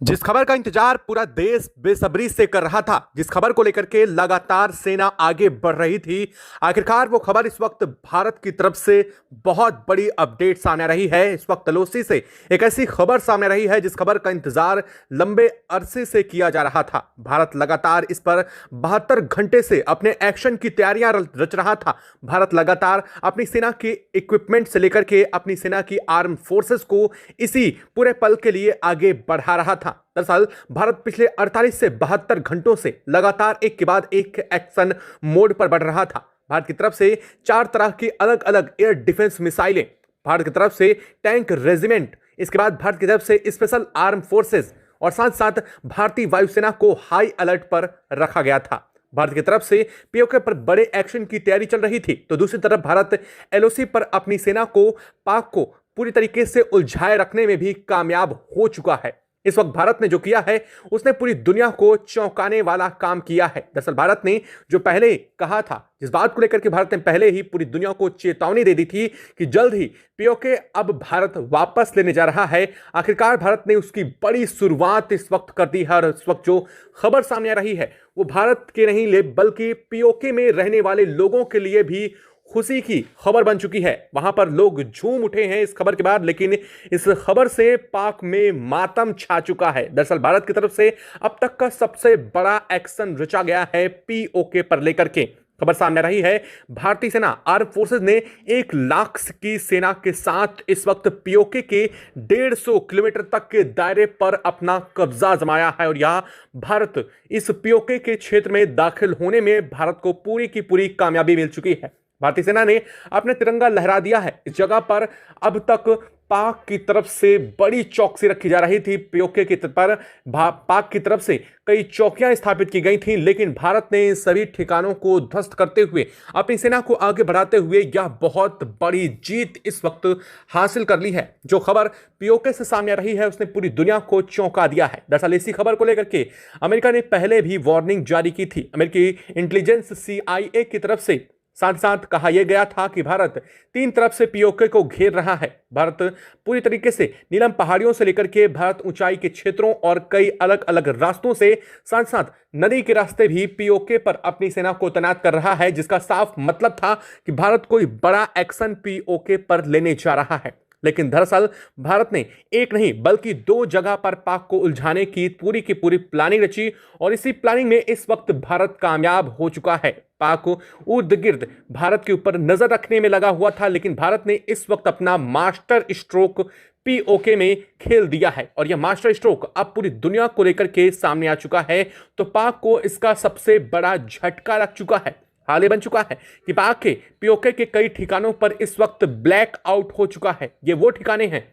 जिस खबर का इंतजार पूरा देश बेसब्री से कर रहा था, जिस खबर को लेकर के लगातार सेना आगे बढ़ रही थी, आखिरकार वो खबर इस वक्त भारत की तरफ से बहुत बड़ी अपडेट सामने आ रही है। इस वक्त एलओसी से एक ऐसी खबर सामने आ रही है जिस खबर का इंतजार लंबे अरसे से किया जा रहा था। भारत लगातार इस पर 72 घंटे से अपने एक्शन की तैयारियां रच रहा था। भारत लगातार अपनी सेना के इक्विपमेंट से लेकर के अपनी सेना की आर्म फोर्सेस को इसी पूरे पल के लिए आगे बढ़ा रहा था। दरअसल भारत पिछले 48 से 72 घंटों से लगातार एक के बाद एक एक्शन मोड पर बढ़ रहा था। भारत की तरफ से 4 तरह की अलग अलग एयर डिफेंस मिसाइलें, भारत की तरफ से टैंक रेजिमेंट, इसके बाद भारत की तरफ से स्पेशल आर्म फोर्सेस और साथ साथ भारतीय वायुसेना को हाई अलर्ट पर रखा गया था। भारत की तरफ से पीओके पर बड़े एक्शन की तैयारी चल रही थी, तो दूसरी तरफ भारत एलओसी पर अपनी सेना को, पाक को पूरी तरीके से उलझाए रखने में भी कामयाब हो चुका है। इस वक्त भारत ने जो किया है उसने पूरी दुनिया को चौंकाने वाला काम किया है। दरअसल भारत ने जो पहले कहा था, जिस बात को लेकर के भारत ने पहले ही पूरी दुनिया को चेतावनी दे दी थी कि जल्द ही पीओके अब भारत वापस लेने जा रहा है, आखिरकार भारत ने उसकी बड़ी शुरुआत इस वक्त कर दी है। और इस वक्त जो खबर सामने आ रही है वो भारत के नहीं बल्कि पीओके में रहने वाले लोगों के लिए भी खुशी की खबर बन चुकी है। वहां पर लोग झूम उठे हैं इस खबर के बाद, लेकिन इस खबर से पाक में मातम छा चुका है। दरअसल भारत की तरफ से अब तक का सबसे बड़ा एक्शन रचा गया है पीओके पर लेकर के। खबर सामने रही है, भारतीय सेना आर्म फोर्सेस ने 1 लाख की सेना के साथ इस वक्त पीओके के 150 किलोमीटर तक के दायरे पर अपना कब्जा जमाया है। और यह भारत इस पीओके के क्षेत्र में दाखिल होने में भारत को पूरी की पूरी कामयाबी मिल चुकी है। भारतीय सेना ने अपने तिरंगा लहरा दिया है। इस जगह पर अब तक पाक की तरफ से बड़ी चौकसी रखी जा रही थी। पीओके की पर पाक की तरफ से कई चौकियां स्थापित की गई थीं, लेकिन भारत ने सभी ठिकानों को ध्वस्त करते हुए अपनी सेना को आगे बढ़ाते हुए यह बहुत बड़ी जीत इस वक्त हासिल कर ली है। जो खबर पीओके से सामने आ रही है उसने पूरी दुनिया को चौंका दिया है। दरअसल इसी खबर को लेकर के अमेरिका ने पहले भी वार्निंग जारी की थी। अमेरिकी इंटेलिजेंस CIA की तरफ से साथ साथ कहा यह गया था कि भारत 3 तरफ से पीओके को घेर रहा है। भारत पूरी तरीके से नीलम पहाड़ियों से लेकर के भारत ऊंचाई के क्षेत्रों और कई अलग अलग रास्तों से, साथ साथ नदी के रास्ते भी पीओके पर अपनी सेना को तैनात कर रहा है, जिसका साफ मतलब था कि भारत कोई बड़ा एक्शन पीओके पर लेने जा रहा है। लेकिन दरअसल भारत ने एक नहीं बल्कि 2 जगह पर पाक को उलझाने की पूरी प्लानिंग रची और इसी प्लानिंग में इस वक्त भारत कामयाब हो चुका है। पाक इर्द गिर्द भारत के ऊपर नजर रखने में लगा हुआ था, लेकिन भारत ने इस वक्त अपना मास्टर स्ट्रोक पीओके में खेल दिया है और यह मास्टर स्ट्रोक अब पूरी दुनिया को लेकर के सामने आ चुका है। तो पाक को इसका सबसे बड़ा झटका लग चुका है। हाल ही बन चुका है कि पाक के पीओके के कई ठिकानों पर इस वक्त ब्लैक आउट हो चुका है। ये वो ठिकाने हैं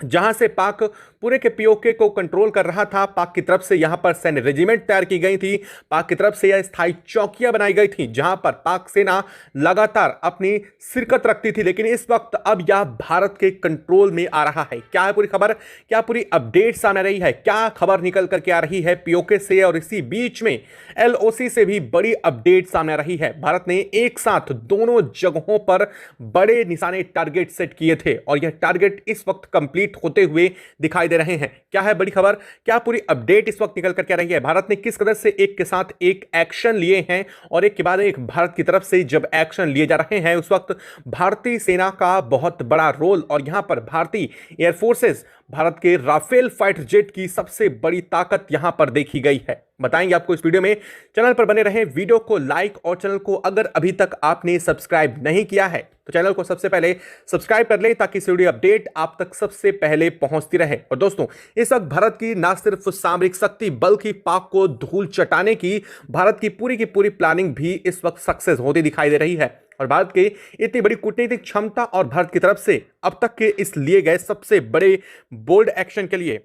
जहां से पाक पूरे के पीओके को कंट्रोल कर रहा था। पाक की तरफ से यहां पर सैन्य रेजिमेंट तैयार की गई थी, पाक की तरफ से यह स्थायी चौकियां बनाई गई थी जहां पर पाक सेना लगातार अपनी शिरकत रखती थी। लेकिन इस वक्त अब यह भारत के कंट्रोल में आ रहा है। क्या है पूरी खबर, क्या पूरी अपडेट सामने आ रही है, क्या खबर निकल करके आ रही है पीओके से, और इसी बीच में एलओसी से भी बड़ी अपडेट सामने आ रही है। भारत ने एक साथ दोनों जगहों पर बड़े निशाने टारगेट सेट किए थे और यह टारगेट इस वक्त कंप्लीट होते हुए दिखाई दे रहे हैं। क्या है बड़ी खबर, क्या पूरी अपडेट इस वक्त निकल कर क्या रही है, भारत ने किस कदर से एक के साथ एक एक्शन लिए हैं और एक के बाद एक भारत की तरफ से जब एक्शन लिए जा रहे हैं उस वक्त भारतीय सेना का बहुत बड़ा रोल। और यहां पर भारतीय एयरफोर्सेस, भारत के राफेल फाइटर जेट की सबसे बड़ी ताकत यहां पर देखी गई है। बताएंगे आपको इस वीडियो में। चैनल पर बने रहें, वीडियो को लाइक और चैनल को अगर अभी तक आपने सब्सक्राइब नहीं किया है तो चैनल को सबसे पहले सब्सक्राइब कर लें ताकि इस वीडियो अपडेट आप तक सबसे पहले पहुंचती रहे। और दोस्तों, इस वक्त भारत की ना सिर्फ सामरिक शक्ति बल्कि पाक को धूल चटाने की भारत की पूरी प्लानिंग भी इस वक्त सक्सेस होती दिखाई दे रही है। और भारत के इतनी बड़ी कूटनीतिक क्षमता और भारत की तरफ से अब तक के इस लिए गए सबसे बड़े बोल्ड एक्शन के लिए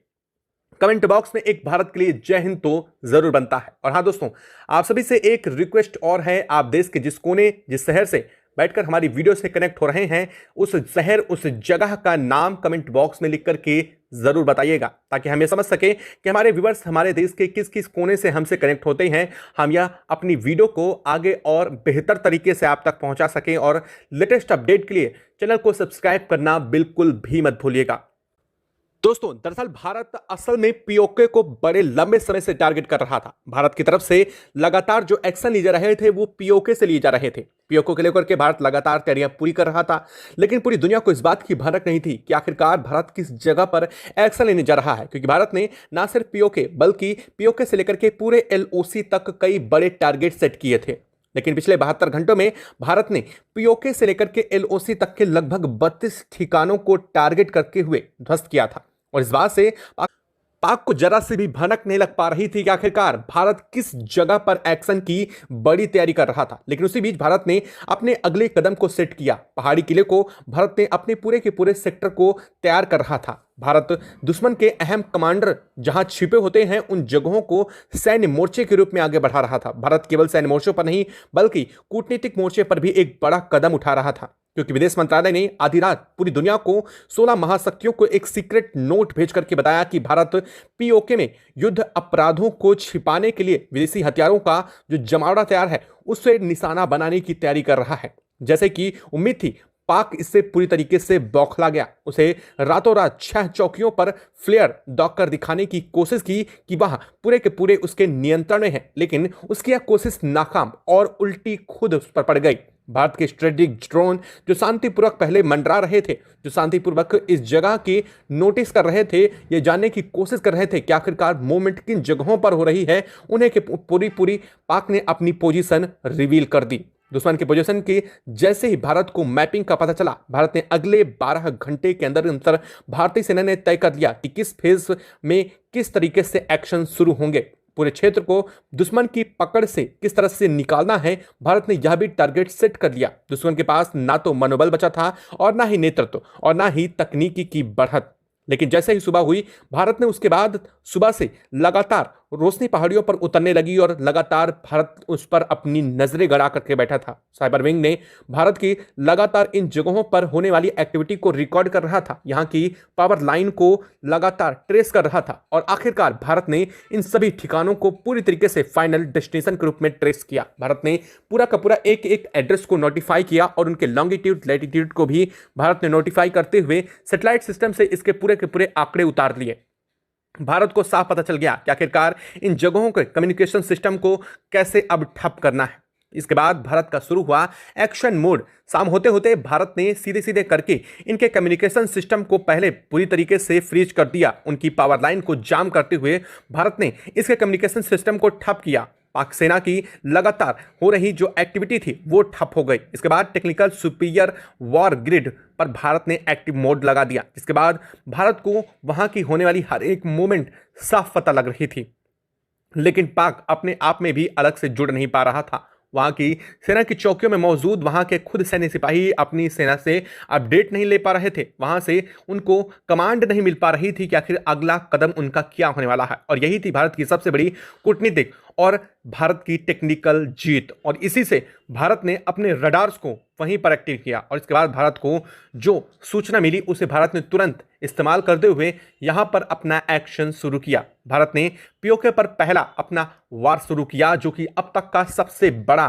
कमेंट बॉक्स में एक भारत के लिए जय हिंद तो जरूर बनता है। और हां दोस्तों, आप सभी से एक रिक्वेस्ट और है, आप देश के जिस कोने जिस शहर से बैठकर हमारी वीडियो से कनेक्ट हो रहे हैं उस शहर उस जगह का नाम कमेंट बॉक्स में लिख करके जरूर बताइएगा ताकि हम ये समझ सकें कि हमारे व्यूअर्स हमारे देश के किस किस कोने से हमसे कनेक्ट होते हैं। हम यह अपनी वीडियो को आगे और बेहतर तरीके से आप तक पहुंचा सकें। और लेटेस्ट अपडेट के लिए चैनल को सब्सक्राइब करना बिल्कुल भी मत भूलिएगा। दोस्तों, दरअसल भारत असल में पीओके को बड़े लंबे समय से टारगेट कर रहा था। भारत की तरफ से लगातार जो एक्शन लिए जा रहे थे वो पीओके से लिए जा रहे थे। पीओके को लेकर के भारत लगातार तैयारियां पूरी कर रहा था, लेकिन पूरी दुनिया को इस बात की भनक नहीं थी कि आखिरकार भारत किस जगह पर एक्शन लेने जा रहा है, क्योंकि भारत ने ना सिर्फ पीओके बल्कि पीओके से लेकर के पूरे एलओसी तक कई बड़े टारगेट सेट किए थे। लेकिन पिछले 72 घंटों में भारत ने पीओके से लेकर के एलओसी तक के लगभग 32 ठिकानों को टारगेट करके हुए ध्वस्त किया था। और इस बात से पाक को जरा से भी भनक नहीं लग पा रही थी कि आखिरकार भारत किस जगह पर एक्शन की बड़ी तैयारी कर रहा था। लेकिन उसी बीच भारत ने अपने अगले कदम को सेट किया। पहाड़ी किले को भारत ने अपने पूरे के पूरे सेक्टर को तैयार कर रहा था। भारत दुश्मन के अहम कमांडर जहां छिपे होते हैं उन जगहों को सैन्य मोर्चे के रूप में आगे बढ़ा रहा था। भारत केवल सैन्य मोर्चों पर नहीं बल्कि कूटनीतिक मोर्चे पर भी एक बड़ा कदम उठा रहा था, क्योंकि विदेश मंत्रालय ने आधी रात पूरी दुनिया को 16 महाशक्तियों को एक सीक्रेट नोट भेज करके बताया कि भारत पीओके में युद्ध अपराधों को छिपाने के लिए विदेशी हथियारों का जो जमावड़ा तैयार है उसे निशाना बनाने की तैयारी कर रहा है। जैसे कि उम्मीद थी, पाक इससे पूरी तरीके से बौखला गया। उसे रातों रात 6 चौकियों पर फ्लेयर दौग कर दिखाने की कोशिश की कि वह पूरे के पूरे उसके नियंत्रण में है, लेकिन उसकी यह कोशिश नाकाम और उल्टी खुद उस पर पड़ गई। भारत के स्ट्रेटेजिक ड्रोन जो शांतिपूर्वक पहले मंडरा रहे थे, जो शांतिपूर्वक इस जगह की नोटिस कर रहे थे, ये जानने की कोशिश कर रहे थे कि आखिरकार मूवमेंट किन जगहों पर हो रही है, उन्हें के पूरी पाक ने अपनी पोजीशन रिवील कर दी। दुश्मन की पोजीशन की जैसे ही भारत को मैपिंग का पता चला, भारत ने अगले 12 घंटे के अंदर भारतीय सेना ने तय कर लिया कि किस फेज में किस तरीके से एक्शन शुरू होंगे। पूरे क्षेत्र को दुश्मन की पकड़ से किस तरह से निकालना है, भारत ने यह भी टारगेट सेट कर लिया। दुश्मन के पास ना तो मनोबल बचा था और ना ही नेतृत्व और ना ही तकनीकी की बढ़त। लेकिन जैसे ही सुबह हुई, भारत ने उसके बाद सुबह से लगातार रोशनी पहाड़ियों पर उतरने लगी और लगातार भारत उस पर अपनी नजरें गड़ा करके बैठा था। साइबर विंग ने भारत की लगातार इन जगहों पर होने वाली एक्टिविटी को रिकॉर्ड कर रहा था, यहाँ की पावर लाइन को लगातार ट्रेस कर रहा था और आखिरकार भारत ने इन सभी ठिकानों को पूरी तरीके से फाइनल डेस्टिनेशन के रूप में ट्रेस किया। भारत ने पूरा का पूरा एक एक एड्रेस को नोटिफाई किया और उनके लॉन्गिट्यूड लैटिट्यूड को भी भारत ने नोटिफाई करते हुए सैटेलाइट सिस्टम से इसके पूरे के पूरे आंकड़े उतार लिए। भारत को साफ पता चल गया कि आखिरकार इन जगहों के कम्युनिकेशन सिस्टम को कैसे अब ठप करना है। इसके बाद भारत का शुरू हुआ एक्शन मोड। शाम होते होते भारत ने सीधे सीधे करके इनके कम्युनिकेशन सिस्टम को पहले पूरी तरीके से फ्रीज कर दिया। उनकी पावर लाइन को जाम करते हुए भारत ने इसके कम्युनिकेशन सिस्टम को ठप किया। पाक सेना की लगातार हो रही जो एक्टिविटी थी वो ठप हो गई। इसके बाद टेक्निकल सुपीरियर वॉर ग्रिड पर भारत ने एक्टिव मोड लगा दिया, जिसके बाद भारत को वहां की होने वाली हर एक मूवमेंट साफ पता लग रही थी। लेकिन पाक अपने आप में भी अलग से जुड़ नहीं पा रहा था। वहां की सेना की चौकियों में मौजूद वहां के खुद सैन्य सिपाही अपनी सेना से अपडेट नहीं ले पा रहे थे। वहां से उनको कमांड नहीं मिल पा रही थी कि आखिर अगला कदम उनका क्या होने वाला है। और यही थी भारत की सबसे बड़ी कूटनीतिक और भारत की टेक्निकल जीत। और इसी से भारत ने अपने रडार्स को वहीं पर एक्टिव किया और इसके बाद भारत को जो सूचना मिली उसे भारत ने तुरंत इस्तेमाल करते हुए यहां पर अपना एक्शन शुरू किया। भारत ने पीओके पर पहला अपना वार शुरू किया, जो कि अब तक का सबसे बड़ा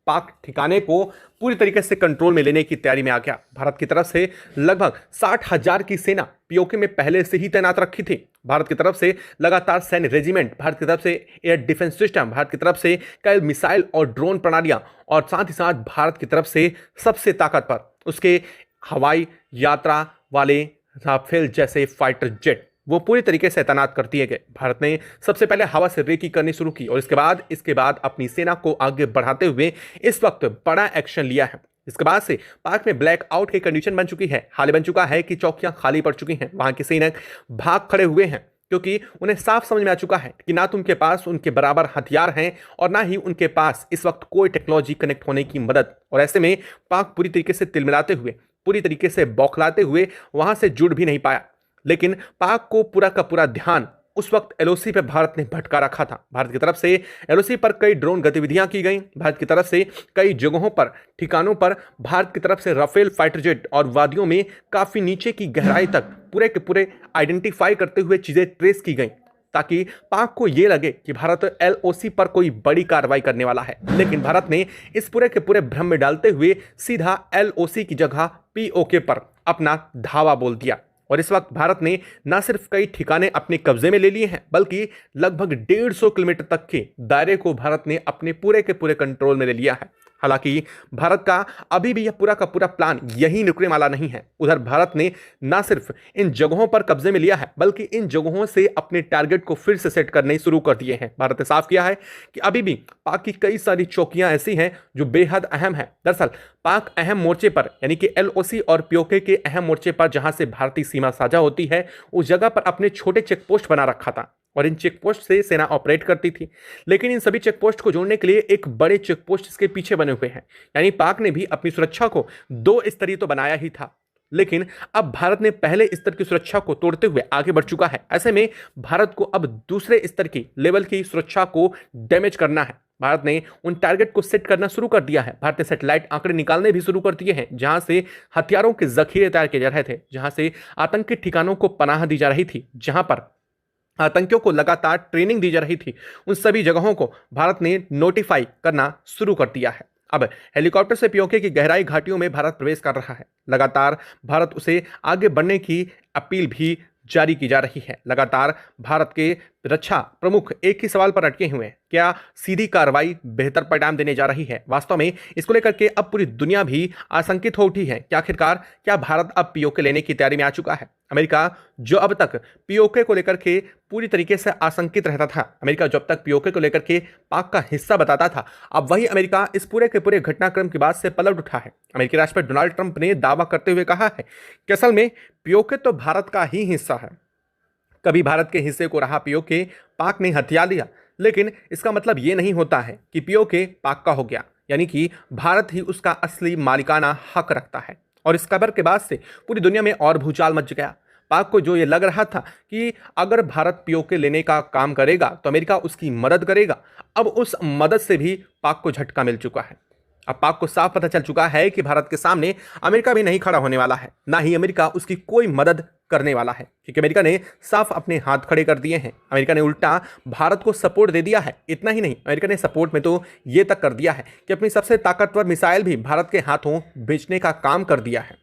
पाक ठिकाने को पूरी तरीके से कंट्रोल में लेने की तैयारी में आ गया। भारत की तरफ से लगभग 60,000 की सेना पीओके में पहले से ही तैनात रखी थी। भारत की तरफ से लगातार सैन्य रेजिमेंट, भारत की तरफ से एयर डिफेंस सिस्टम, भारत की तरफ से कई मिसाइल और ड्रोन प्रणालियां और साथ ही साथ भारत की तरफ से सबसे ताकतवर उसके हवाई यात्रा वाले राफेल जैसे फाइटर जेट वो पूरी तरीके से तैनात कर दिए गए। भारत ने सबसे पहले हवा से रेकी करनी शुरू की और इसके बाद अपनी सेना को आगे बढ़ाते हुए इस वक्त बड़ा एक्शन लिया है। इसके बाद से पाक में ब्लैक आउट की कंडीशन बन चुकी है। हाल बन चुका है कि चौकियां खाली पड़ चुकी हैं। वहां के सैनिक भाग खड़े हुए हैं, क्योंकि उन्हें साफ समझ में आ चुका है कि ना तो उनके पास उनके बराबर हथियार हैं और ना ही उनके पास इस वक्त कोई टेक्नोलॉजी कनेक्ट होने की मदद। और ऐसे में पाक पूरी तरीके से तिलमिलाते हुए, पूरी तरीके से बौखलाते हुए वहां से जुड़ भी नहीं पाया। लेकिन पाक को पूरा का पूरा ध्यान उस वक्त एलओसी पे भारत ने भटका रखा था। भारत की तरफ से एलओसी पर कई ड्रोन गतिविधियां की गई। भारत की तरफ से कई जगहों पर, ठिकानों पर भारत की तरफ से राफेल फाइटर जेट और वादियों में काफी नीचे की गहराई तक पूरे के पूरे आइडेंटिफाई करते हुए चीजें ट्रेस की गई, ताकि पाक को यह लगे कि भारत एलओसी पर कोई बड़ी कार्रवाई करने वाला है। लेकिन भारत ने इस पूरे के पूरे भ्रम में डालते हुए सीधा एलओसी की जगह पीओके पर अपना धावा बोल दिया। और इस वक्त भारत ने न सिर्फ कई ठिकाने अपने कब्जे में ले लिए हैं, बल्कि लगभग 150 किलोमीटर तक के दायरे को भारत ने अपने पूरे के पूरे कंट्रोल में ले लिया है। हालांकि भारत का अभी भी यह पूरा का पूरा प्लान यही रुकने वाला नहीं है। उधर भारत ने न सिर्फ इन जगहों पर कब्जे में लिया है, बल्कि इन जगहों से अपने टारगेट को फिर से सेट करने शुरू कर दिए हैं। भारत ने साफ किया है कि अभी भी पाक की कई सारी चौकियां ऐसी हैं जो बेहद अहम है। दरअसल पाक अहम मोर्चे पर, यानी कि एलओसी और पीओके के अहम मोर्चे पर, जहां से भारतीय सीमा साझा होती है, उस जगह पर अपने छोटे चेक पोस्ट बना रखा था और इन चेक पोस्ट से सेना ऑपरेट करती थी। लेकिन इन सभी चेक पोस्ट को जोड़ने के लिए एक बड़े चेक पोस्ट इसके पीछे बने हुए हैं। यानी पाक ने भी अपनी सुरक्षा को 2 स्तरीय तो बनाया ही था, लेकिन अब भारत ने पहले स्तर की सुरक्षा को तोड़ते हुए आगे बढ़ चुका है। ऐसे में भारत को अब दूसरे स्तर की लेवल की सुरक्षा को डैमेज करना है। भारत ने उन टारगेट को सेट करना शुरू कर दिया है। भारत ने सैटेलाइट आंकड़े निकालने भी शुरू कर दिए हैं, जहां से हथियारों के जखीरे तैयार किए जा रहे थे, जहां से आतंकी ठिकानों को पनाह दी जा रही थी, जहां पर आतंकियों को लगातार ट्रेनिंग दी जा रही थी। उन सभी जगहों को भारत ने नोटिफाई करना शुरू कर दिया है। अब हेलीकॉप्टर से पीओके की गहराई घाटियों में भारत प्रवेश कर रहा है। लगातार भारत उसे आगे बढ़ने की अपील भी जारी की जा रही है। लगातार भारत के रक्षा प्रमुख एक ही सवाल पर अटके हुए हैं, क्या सीधी कार्रवाई बेहतर परिणाम देने जा रही है? वास्तव में इसको लेकर के अब पूरी दुनिया भी आशंकित हो उठी है कि आखिरकार क्या भारत अब पीओके लेने की तैयारी में आ चुका है? अमेरिका जो अब तक पीओके को लेकर के पूरी तरीके से आशंकित रहता था, अमेरिका जब तक पीओके को लेकर के पाक का हिस्सा बताता था, अब वही अमेरिका इस पूरे के पूरे घटनाक्रम के बाद से पलट उठा है। अमेरिकी राष्ट्रपति डोनाल्ड ट्रंप ने दावा करते हुए कहा है कि असल में पीओके तो भारत का ही हिस्सा है। कभी भारत के हिस्से को रहा पीओके पाक ने हथिया लिया, लेकिन इसका मतलब ये नहीं होता है कि पीओके पाक का हो गया, यानी कि भारत ही उसका असली मालिकाना हक रखता है। और इस खबर के बाद से पूरी दुनिया में और भूचाल मच गया। पाक को जो ये लग रहा था कि अगर भारत पीओके लेने का काम करेगा तो अमेरिका उसकी मदद करेगा, अब उस मदद से भी पाक को झटका मिल चुका है। अब पाक को साफ पता चल चुका है कि भारत के सामने अमेरिका भी नहीं खड़ा होने वाला है, ना ही अमेरिका उसकी कोई मदद करने वाला है, क्योंकि अमेरिका ने साफ अपने हाथ खड़े कर दिए हैं। अमेरिका ने उल्टा भारत को सपोर्ट दे दिया है। इतना ही नहीं, अमेरिका ने सपोर्ट में तो ये तक कर दिया है कि अपनी सबसे ताकतवर मिसाइल भी भारत के हाथों बेचने का काम कर दिया है,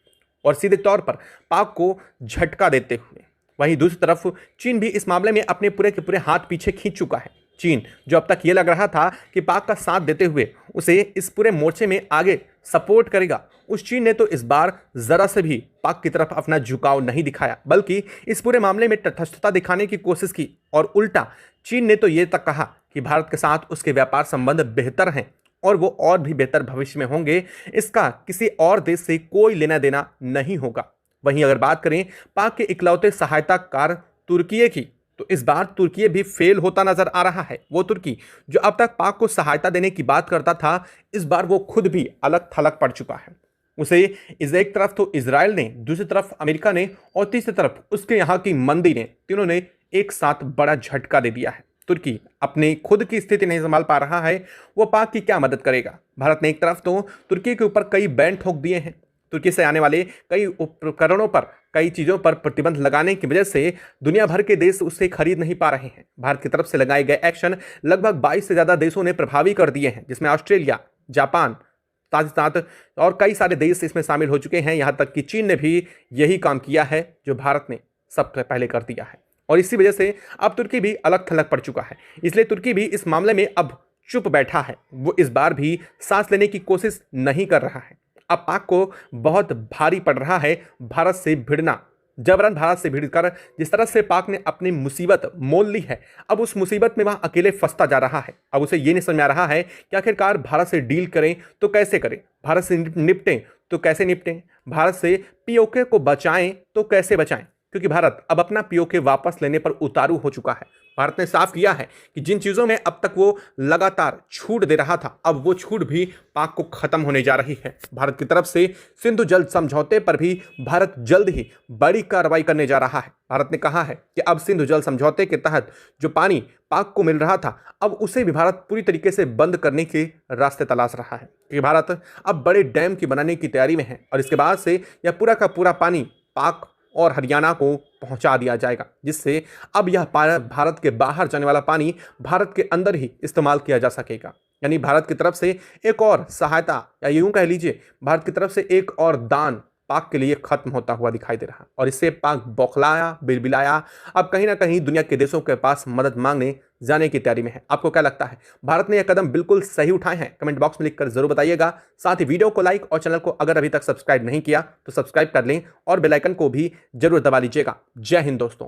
और सीधे तौर पर पाक को झटका देते हुए। वहीं दूसरी तरफ चीन भी इस मामले में अपने पूरे के पूरे हाथ पीछे खींच चुका है। चीन जो अब तक ये लग रहा था कि पाक का साथ देते हुए उसे इस पूरे मोर्चे में आगे सपोर्ट करेगा, उस चीन ने तो इस बार जरा से भी पाक की तरफ अपना झुकाव नहीं दिखाया, बल्कि इस पूरे मामले में तटस्थता दिखाने की कोशिश की। और उल्टा चीन ने तो ये तक कहा कि भारत के साथ उसके व्यापार संबंध बेहतर हैं और वो और भी बेहतर भविष्य में होंगे, इसका किसी और देश से कोई लेना देना नहीं होगा। वहीं अगर बात करें पाक के इकलौते सहायताकार तुर्की की, तो इस बार तुर्की भी फेल होता नजर आ रहा है। वो तुर्की जो अब तक पाक को सहायता देने की बात करता था, इस बार वो खुद भी अलग थलग पड़ चुका है। उसे एक तरफ तो इजराइल ने, दूसरी तरफ अमेरिका ने और तीसरी तरफ उसके यहाँ की मंदी ने, तीनों ने एक साथ बड़ा झटका दे दिया है। तुर्की अपनी खुद की स्थिति नहीं संभाल पा रहा है, वो पाक की क्या मदद करेगा? भारत ने एक तरफ तो तुर्की के ऊपर कई बैन ठोक दिए हैं, तुर्की से आने वाले कई उपकरणों पर, कई चीज़ों पर प्रतिबंध लगाने की वजह से दुनिया भर के देश उससे खरीद नहीं पा रहे हैं। भारत की तरफ से लगाए गए एक्शन लगभग 22 से ज़्यादा देशों ने प्रभावी कर दिए हैं, जिसमें ऑस्ट्रेलिया, जापान, साथ ही साथ और कई सारे देश इसमें शामिल हो चुके हैं। यहाँ तक कि चीन ने भी यही काम किया है जो भारत ने सबसे पहले कर दिया है, और इसी वजह से अब तुर्की भी अलग थलग पड़ चुका है। इसलिए तुर्की भी इस मामले में अब चुप बैठा है, वो इस बार भी सांस लेने की कोशिश नहीं कर रहा है। अब पाक को बहुत भारी पड़ रहा है भारत से भिड़ना। जबरन भारत से भिड़कर जिस तरह से पाक ने अपनी मुसीबत मोल ली है, अब उस मुसीबत में वह अकेले फंसता जा रहा है। अब उसे ये नहीं समझ में आ रहा है कि आखिरकार भारत से डील करें तो कैसे करें, भारत से निपटें तो कैसे निपटें, भारत से पीओके को बचाएं तो कैसे बचाएं, क्योंकि भारत अब अपना पीओके वापस लेने पर उतारू हो चुका है। भारत ने साफ किया है कि जिन चीज़ों में अब तक वो लगातार छूट दे रहा था, अब वो छूट भी पाक को खत्म होने जा रही है। भारत की तरफ से सिंधु जल समझौते पर भी भारत जल्द ही बड़ी कार्रवाई करने जा रहा है। भारत ने कहा है कि अब सिंधु जल समझौते के तहत जो पानी पाक को मिल रहा था, अब उसे भी भारत पूरी तरीके से बंद करने के रास्ते तलाश रहा है, क्योंकि भारत अब बड़े डैम की बनाने की तैयारी में है, और इसके बाद से यह पूरा का पूरा पानी पाक और हरियाणा को पहुंचा दिया जाएगा, जिससे अब यह भारत के बाहर जाने वाला पानी भारत के अंदर ही इस्तेमाल किया जा सकेगा। यानी भारत की तरफ से एक और सहायता, या यूं कह लीजिए भारत की तरफ से एक और दान पाक के लिए खत्म होता हुआ दिखाई दे रहा और इससे पाक बौखलाया, बिलबिलाया, अब कहीं ना कहीं दुनिया के देशों के पास मदद मांगने जाने की तैयारी में है। आपको क्या लगता है, भारत ने यह कदम बिल्कुल सही उठाए हैं? कमेंट बॉक्स में लिखकर जरूर बताइएगा। साथ ही वीडियो को लाइक और चैनल को अगर अभी तक सब्सक्राइब नहीं किया तो सब्सक्राइब कर लें और बेल आइकन को भी जरूर दबा लीजिएगा। जय हिंद दोस्तों।